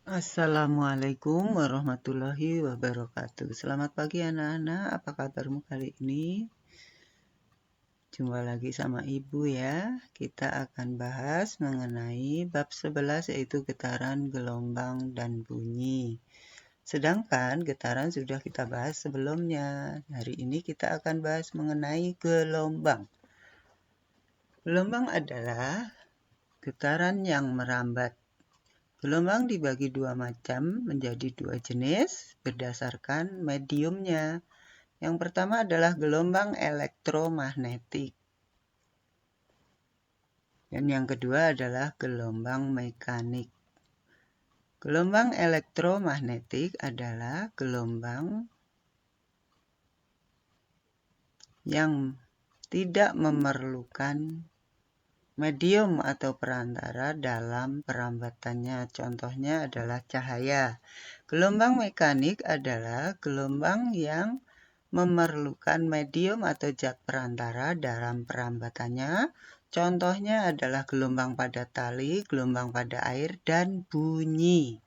Assalamualaikum warahmatullahi wabarakatuh. Selamat pagi anak-anak, apa kabarmu kali ini? Jumpa lagi sama Ibu ya. Kita akan bahas mengenai bab 11 yaitu getaran, gelombang, dan bunyi. Sedangkan getaran sudah kita bahas sebelumnya. Hari ini kita akan bahas mengenai gelombang. Gelombang adalah getaran yang merambat. Gelombang dibagi dua macam menjadi dua jenis berdasarkan mediumnya. Yang pertama adalah gelombang elektromagnetik. Dan yang kedua adalah gelombang mekanik. Gelombang elektromagnetik adalah gelombang yang tidak memerlukan medium atau perantara dalam perambatannya. Contohnya adalah cahaya. Gelombang mekanik adalah gelombang yang memerlukan medium atau zat perantara dalam perambatannya. Contohnya adalah gelombang pada tali, gelombang pada air, dan bunyi.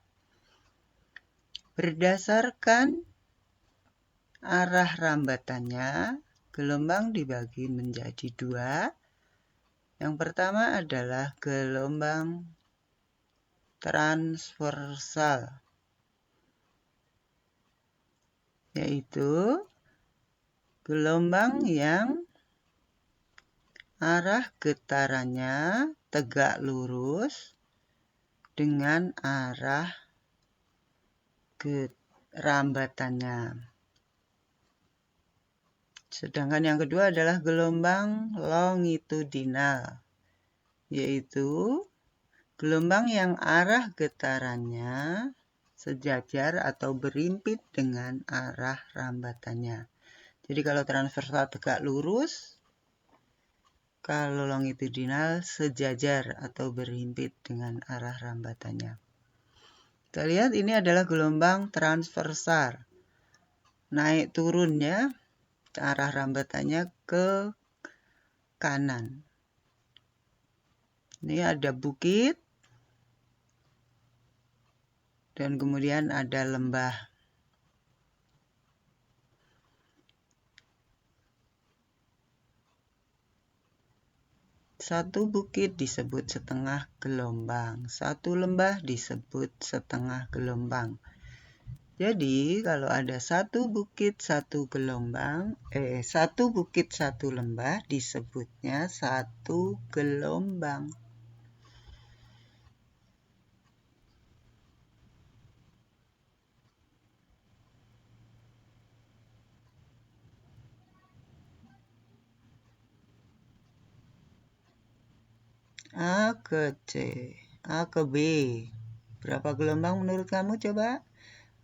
Berdasarkan arah rambatannya, gelombang dibagi menjadi dua. Yang pertama adalah gelombang transversal, yaitu gelombang yang arah getarannya tegak lurus dengan arah rambatannya. Sedangkan yang kedua adalah gelombang longitudinal, yaitu gelombang yang arah getarannya sejajar atau berimpit dengan arah rambatannya. Jadi kalau transversal tegak lurus, kalau longitudinal sejajar atau berimpit dengan arah rambatannya. Kita lihat ini adalah gelombang transversal. Naik turunnya arah rambatannya ke kanan. Ini ada bukit dan kemudian ada lembah. Satu bukit disebut setengah gelombang, satu lembah disebut setengah gelombang. Jadi kalau ada satu bukit satu gelombang, satu bukit satu lembah disebutnya satu gelombang. A ke C, A ke B. Berapa gelombang menurut kamu coba?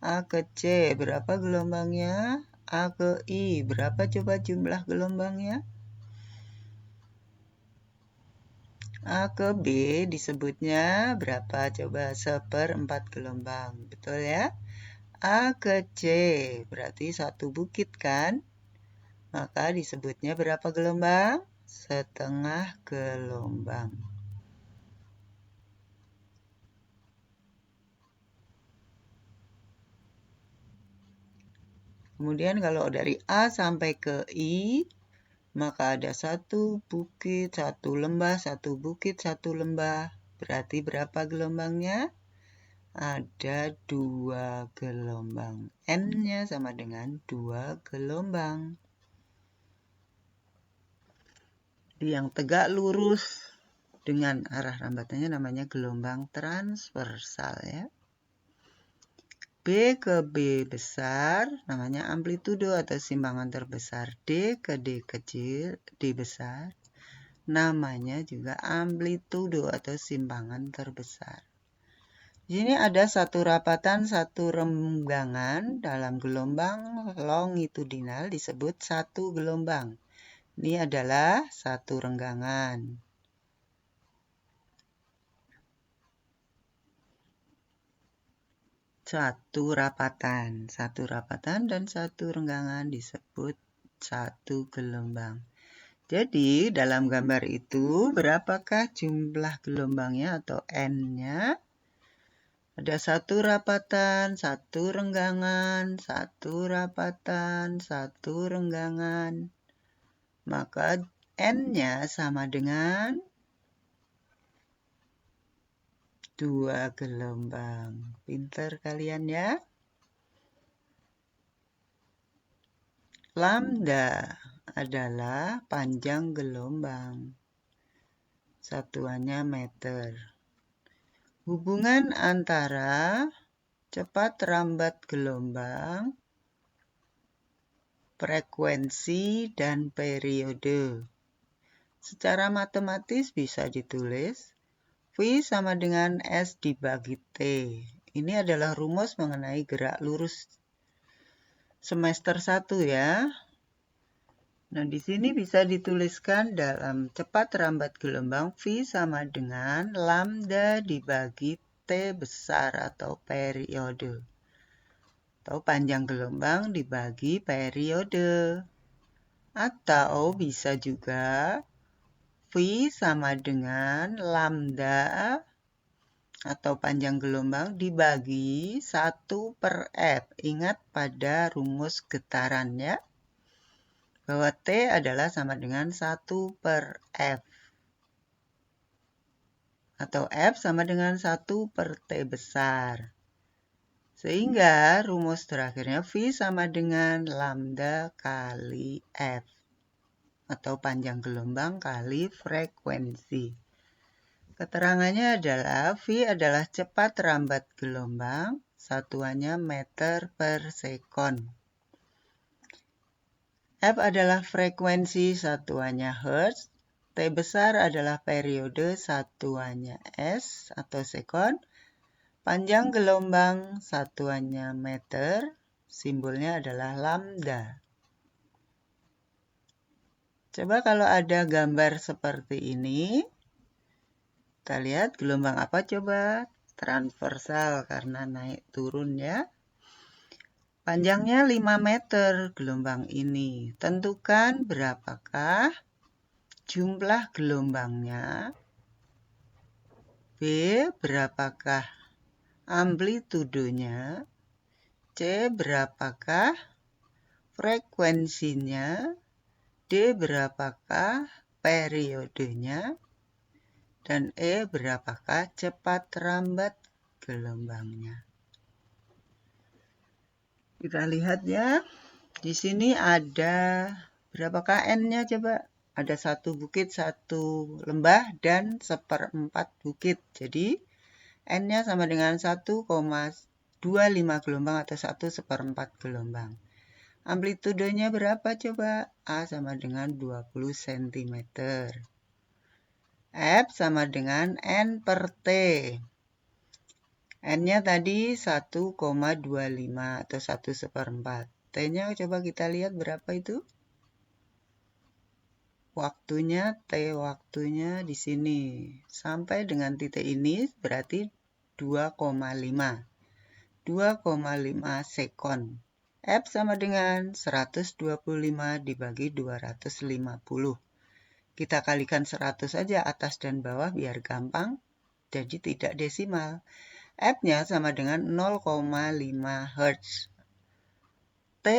A ke C, berapa gelombangnya? A ke I, berapa coba jumlah gelombangnya? A ke B disebutnya berapa coba? 1/4 gelombang, betul ya? A ke C, berarti satu bukit kan? Maka disebutnya berapa gelombang? Setengah gelombang. Kemudian kalau dari A sampai ke I, maka ada satu bukit, satu lembah, satu bukit, satu lembah. Berarti berapa gelombangnya? Ada 2 gelombang. N-nya sama dengan 2 gelombang. Yang tegak lurus dengan arah rambatannya namanya gelombang transversal ya. B ke B besar namanya amplitudo atau simpangan terbesar. D ke D kecil, D besar, namanya juga amplitudo atau simpangan terbesar. Di sini ada satu rapatan, satu renggangan dalam gelombang longitudinal disebut satu gelombang. Ini adalah satu renggangan. Satu rapatan dan satu renggangan disebut satu gelombang. Jadi dalam gambar itu berapakah jumlah gelombangnya atau N-nya? Ada satu rapatan, satu renggangan, satu rapatan, satu renggangan. Maka N-nya sama dengan 2 gelombang. Pinter kalian ya. Lambda adalah panjang gelombang. Satuannya meter. Hubungan antara cepat rambat gelombang, frekuensi, dan periode. Secara matematis bisa ditulis V sama dengan S dibagi T. Ini adalah rumus mengenai gerak lurus semester 1 ya. Nah, di sini bisa dituliskan dalam cepat rambat gelombang V sama dengan lambda dibagi T besar atau periode. Atau panjang gelombang dibagi periode. Atau bisa juga V sama dengan lambda atau panjang gelombang dibagi 1/F. Ingat pada rumus getarannya bahwa T adalah sama dengan 1/F. Atau F sama dengan 1/T besar. Sehingga rumus terakhirnya V sama dengan lambda kali F. Atau panjang gelombang kali frekuensi. Keterangannya adalah V adalah cepat rambat gelombang, satuannya meter per sekon. F adalah frekuensi, satuannya hertz. T besar adalah periode, satuannya S atau sekon. Panjang gelombang, satuannya meter, simbolnya adalah lambda. Coba kalau ada gambar seperti ini, kita lihat gelombang apa coba? Transversal karena naik turun ya. Panjangnya 5 meter gelombang ini. Tentukan berapakah jumlah gelombangnya. B, berapakah amplitudonya. C, berapakah frekuensinya. D, berapakah periodenya. Dan E, berapakah cepat rambat gelombangnya. Kita lihat ya. Di sini ada berapakah N-nya coba? Ada 1 bukit, 1 lembah, dan 1/4 bukit. Jadi N-nya sama dengan 1,25 gelombang atau 1/4 gelombang. Amplitudenya berapa coba? A sama dengan 20 cm. F sama dengan N per T. N-nya tadi 1,25 atau 1/4. T-nya coba kita lihat berapa itu? Waktunya, T waktunya di sini. Sampai dengan titik ini berarti 2,5. 2,5 sekon. F sama dengan 125 dibagi 250. Kita kalikan 100 saja atas dan bawah biar gampang, jadi tidak desimal. F-nya sama dengan 0,5 Hz. T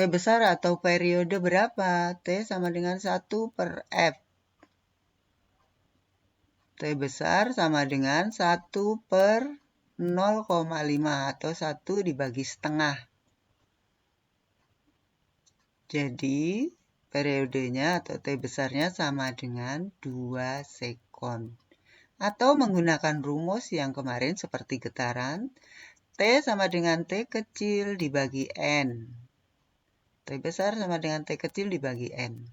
besar atau periode berapa? T sama dengan 1/F. T besar sama dengan 1/0,5 atau 1 dibagi setengah. Jadi, periodenya atau T besarnya sama dengan 2 sekon. Atau menggunakan rumus yang kemarin seperti getaran, T sama dengan T kecil dibagi N. T besar sama dengan T kecil dibagi N.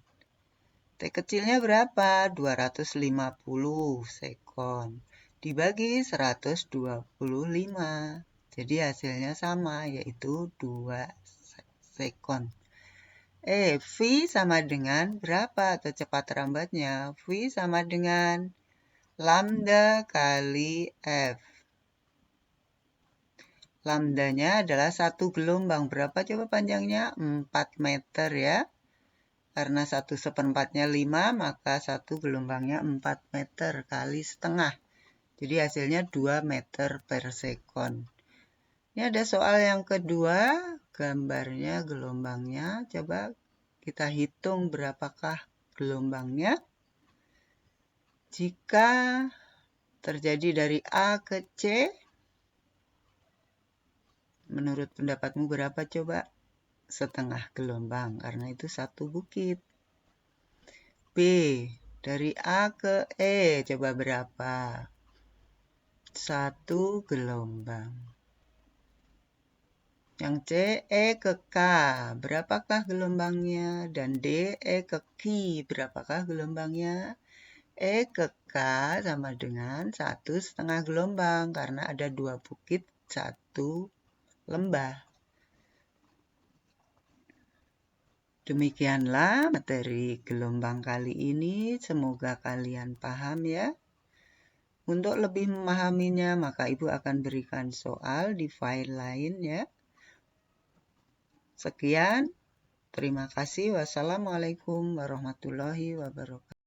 T kecilnya berapa? 250 sekon. Dibagi 125. Jadi hasilnya sama, yaitu 2 sekon. V sama dengan berapa atau cepat rambatnya? V sama dengan lambda kali F. Lambdanya adalah 1 gelombang. Berapa coba panjangnya? 4 meter ya. Karena 1/4-nya 5, maka 1 gelombangnya 4 meter kali setengah. Jadi hasilnya 2 meter per sekon. Ini ada soal yang kedua, gambarnya gelombangnya. Coba kita hitung berapakah gelombangnya. Jika terjadi dari A ke C, menurut pendapatmu berapa coba? Setengah gelombang, karena itu satu bukit. B, dari A ke E, coba berapa? Satu gelombang. Yang C, E ke K, berapakah gelombangnya? Dan D, E ke Q, berapakah gelombangnya? E ke K sama dengan 1,5 gelombang, karena ada 2 bukit, 1 lembah. Demikianlah materi gelombang kali ini. Semoga kalian paham ya. Untuk lebih memahaminya, maka Ibu akan berikan soal di file lain ya. Sekian. Terima kasih. Wassalamualaikum warahmatullahi wabarakatuh.